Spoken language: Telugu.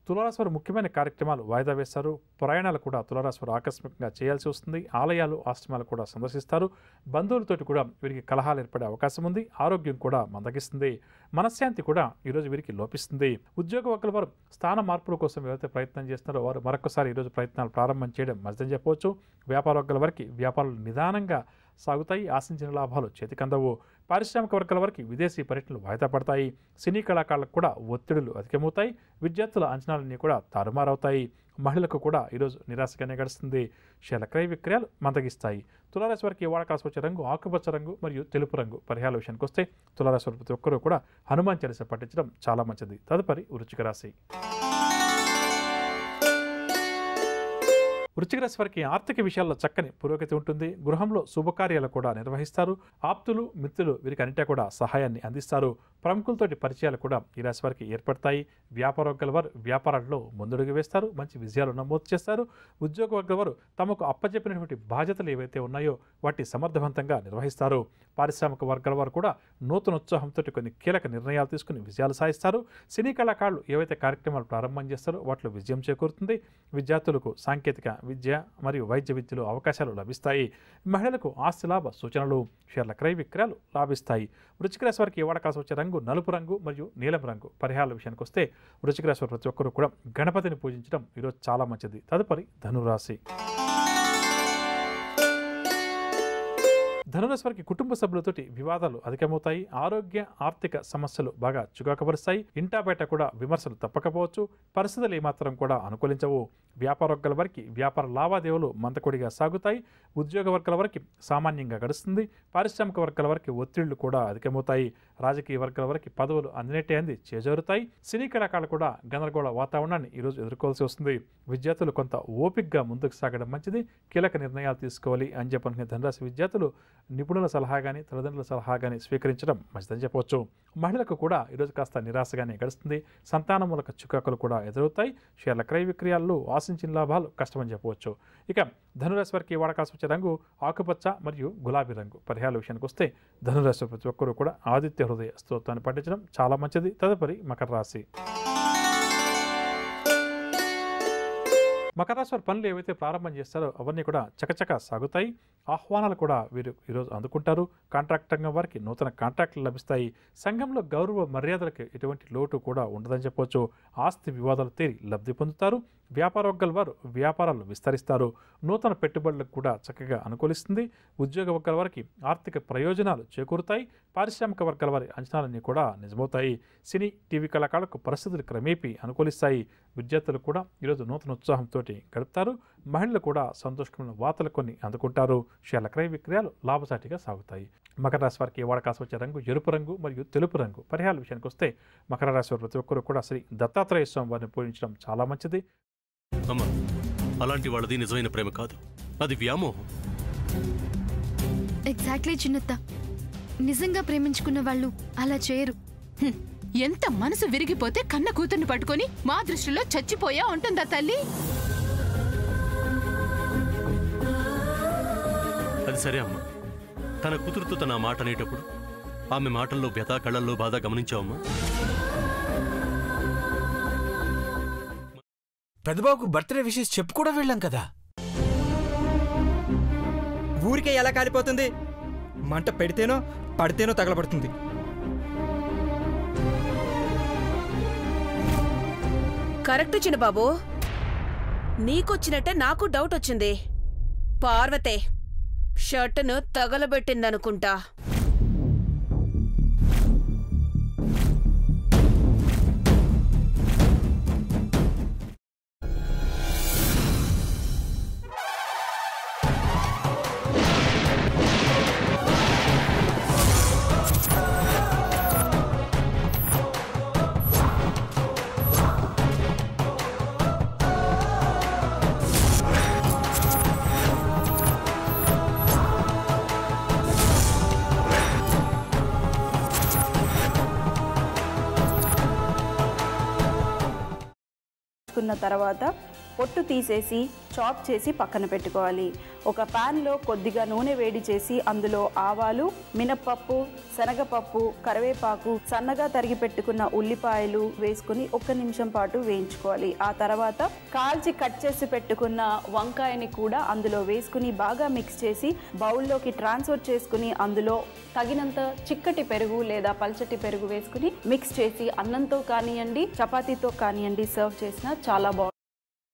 తులారాశి వారు ముఖ్యమైన కార్యక్రమాలు వాయిదా వేస్తారు. ప్రయాణాలు కూడా తులారాశి వారు ఆకస్మికంగా చేయాల్సి వస్తుంది. ఆలయాలు, ఆశ్రమాలు కూడా సందర్శిస్తారు. బంధువులతోటి కూడా వీరికి కలహాలు ఏర్పడే అవకాశం ఉంది. ఆరోగ్యం కూడా మందగిస్తుంది. మనశ్శాంతి కూడా ఈరోజు వీరికి లోపిస్తుంది. ఉద్యోగ వర్గాల వారు స్థాన మార్పుల కోసం ఎవరైతే ప్రయత్నం చేస్తున్నారో వారు మరొకసారి ఈరోజు ప్రయత్నాలు ప్రారంభం చేయడం మంచిదని చెప్పవచ్చు. వ్యాపార వర్గాల వారికి వ్యాపారాలు నిదానంగా సాగుతాయి. ఆశించిన లాభాలు చేతికందవు. పారిశ్రామిక వర్గాల వారికి విదేశీ పర్యటనలు వాయిదా పడతాయి. సినీ కళాకారులకు కూడా ఒత్తిడులు అధికమవుతాయి. విద్యార్థుల అంచనాలన్నీ కూడా తారుమారవుతాయి. మహిళలకు కూడా ఈరోజు నిరాశగానే గడుస్తుంది. షేర్ల క్రయ విక్రయాలు మందగిస్తాయి. తులారాశి వారికి వాడకాల్సి వచ్చే రంగు ఆకుపచ్చ రంగు మరియు తెలుపు రంగు. పరిహారాల విషయానికి వస్తే తులారాశి వారి ప్రతి ఒక్కరూ కూడా హనుమాన్ చాలీసా పఠించడం చాలా మంచిది. తదుపరి వృశ్చిక రాశి. వృశ్చిక రాశి వారికి ఆర్థిక విషయాల్లో చక్కని పురోగతి ఉంటుంది. గృహంలో శుభకార్యాలు కూడా నిర్వహిస్తారు. ఆప్తులు, మిత్రులు వీరికి అన్నిటా కూడా సహాయాన్ని అందిస్తారు. ప్రముఖులతోటి పరిచయాలు కూడా ఈ రాశి వారికి ఏర్పడతాయి. వ్యాపార వర్గాల వారు వ్యాపారాల్లో ముందడుగు వేస్తారు. మంచి విజయాలు నమోదు చేస్తారు. ఉద్యోగ వర్గాల వారు తమకు అప్పచెప్పినటువంటి బాధ్యతలు ఏవైతే ఉన్నాయో వాటిని సమర్థవంతంగా నిర్వహిస్తారు. పారిశ్రామిక వర్గాల వారు కూడా నూతన ఉత్సాహంతో కొన్ని కీలక నిర్ణయాలు తీసుకుని విజయాలు సాధిస్తారు. సినీ కళాకారులు ఏవైతే కార్యక్రమాలు ప్రారంభం చేస్తారో వాటిలో విజయం చేకూరుతుంది. విద్యార్థులకు సాంకేతిక విద్య మరియు వైద్య విద్యలో అవకాశాలు లభిస్తాయి. మహిళలకు ఆస్తి లాభ సూచనలు, షేర్ల క్రయ విక్రయాలు లాభిస్తాయి. వృశ్చిక రాశి వారికి వాడకాల్సి వచ్చే రంగు నలుపు రంగు మరియు నీలం రంగు. పరిహారాల విషయానికి వస్తే వృశ్చిక రాశి వారు ప్రతి ఒక్కరూ కూడా గణపతిని పూజించడం ఈరోజు చాలా మంచిది. తదుపరి ధనురాశి. ధనురాశి వారికి కుటుంబ సభ్యులతోటి వివాదాలు అధికమవుతాయి. ఆరోగ్య, ఆర్థిక సమస్యలు బాగా చికాకుపరుస్తాయి. ఇంటా బయట కూడా విమర్శలు తప్పకపోవచ్చు. పరిస్థితులు ఏమాత్రం కూడా అనుకూలించవు. వ్యాపార వర్గాల వారికి వ్యాపార లావాదేవీలు మందకొడిగా సాగుతాయి. ఉద్యోగ వర్గాల వారికి సామాన్యంగా గడుస్తుంది. పారిశ్రామిక వర్గాల వారికి ఒత్తిళ్లు కూడా అధికమవుతాయి. రాజకీయ వర్గాల వారికి పదవులు అందినట్టే అంది చేజారుతాయి. సినీ కళాకారులు కూడా గందరగోళ వాతావరణాన్ని ఈరోజు ఎదుర్కోవాల్సి వస్తుంది. విద్యార్థులు కొంత ఓపికగా ముందుకు సాగడం మంచిది. కీలక నిర్ణయాలు తీసుకోవాలి అని చెప్పనుకునే ధనురాశి విద్యార్థులు నిపుణుల సలహా కానీ తల్లిదండ్రుల సలహా కానీ స్వీకరించడం మంచిదని చెప్పవచ్చు. మహిళలకు కూడా ఈరోజు కాస్త నిరాశగానే గడుస్తుంది. సంతానం మూలక చికాకులు కూడా ఎదురవుతాయి. షేర్ల క్రయ విక్రయాల్లో ఆశించిన లాభాలు కష్టమని చెప్పవచ్చు. ఇక ధనురాశి వారికి వాడకాల్సి వచ్చే రంగు ఆకుపచ్చ మరియు గులాబీ రంగు. పరిహారాల విషయానికి వస్తే ధనురాశి ప్రతి ఒక్కరూ కూడా ఆదిత్య హృదయ స్తోత్రాన్ని పఠించడం చాలా మంచిది. తదుపరి మకర రాశి. మకర రాశి వారి పనులు ఏవైతే ప్రారంభం చేస్తారో అవన్నీ కూడా చకచక సాగుతాయి. ఆహ్వానాలు కూడా వీరు ఈరోజు అందుకుంటారు. కాంట్రాక్ట్ రంగం వారికి నూతన కాంట్రాక్టులు లభిస్తాయి. సంఘంలో గౌరవ మర్యాదలకు ఎటువంటి లోటు కూడా ఉండదని చెప్పవచ్చు. ఆస్తి వివాదాలు తీరి లబ్ధి పొందుతారు. వ్యాపార వర్గాల వారు వ్యాపారాలు విస్తరిస్తారు. నూతన పెట్టుబడులకు కూడా చక్కగా అనుకూలిస్తుంది. ఉద్యోగ వర్గాల వారికి ఆర్థిక ప్రయోజనాలు చేకూరుతాయి. పారిశ్రామిక వర్గాల వారి అంచనాలన్నీ కూడా నిజమవుతాయి. సినీ, టీవీ కళాకారులకు పరిస్థితులు క్రమేపీ అనుకూలిస్తాయి. విద్యార్థులు కూడా ఈరోజు నూతన ఉత్సాహంతో గడుపుతారు. మహిళలు కూడా సంతోషకరమైన వార్తలు కొన్ని అందుకుంటారు. షేర్ల క్రయ విక్రయాలు లాభసాటిగా సాగుతాయి. మకర రాశి వారికి వాడకాల్సి వచ్చే రంగు ఎరుపు రంగు మరియు తెలుపు రంగు. పరిహారాల విషయానికి వస్తే మకర రాశి వారు ప్రతి ఒక్కరూ కూడా శ్రీ దత్తాత్రేయ స్వామి వారిని పూజించడం చాలా మంచిది. అమ్మ, అలాంటి వాళ్ళది నిజమైన ప్రేమ కాదు, అది వ్యామోహం. ఎగ్జాక్ట్లీ చిన్నత్త. నిజంగా ప్రేమించుకున్న వాళ్ళు అలా చేయరు. ఎంత మనసు విరిగిపోతే కన్న కూతుర్ని పట్టుకొని మా దృష్టిలో చచ్చిపోయా ఉంటుందా తల్లి? అది సరే అమ్మా, తన కూతురుతో తన మాట అనేటప్పుడు ఆమె మాటల్లో వ్యథ, కళ్ళల్లో బాధ గమనించావమ్మా? పెద్దబాబుకు బర్త్డే విషెస్ చెప్పు కూడా వెళ్ళాం కదా. ఊరికే ఎలా కాలిపోతుంది? మంట పెడితేనో పడితేనో తగలబడుతుంది. కరెక్ట్ చిన్నబాబు, నీకొచ్చినట్టే నాకు డౌట్ వచ్చింది. పార్వతే షర్టును తగలబెట్టిందనుకుంటా. తర్వాత పొట్టు తీసేసి చాప్ చేసి పక్కన పెట్టుకోవాలి. ఒక ప్యాన్లో కొద్దిగా నూనె వేడి చేసి అందులో ఆవాలు, మినప్పప్పు, శనగపప్పు, కరివేపాకు, సన్నగా తరిగి పెట్టుకున్న ఉల్లిపాయలు వేసుకుని 1 నిమిషం పాటు వేయించుకోవాలి. ఆ తర్వాత కాల్చి కట్ చేసి పెట్టుకున్న వంకాయని కూడా అందులో వేసుకుని బాగా మిక్స్ చేసి బౌల్లోకి ట్రాన్స్ఫర్ చేసుకుని అందులో తగినంత చిక్కటి పెరుగు లేదా పల్చటి పెరుగు వేసుకుని మిక్స్ చేసి అన్నంతో కానివ్వండి, చపాతీతో కానివ్వండి సర్వ్ చేసినా చాలా బాగుంటుంది.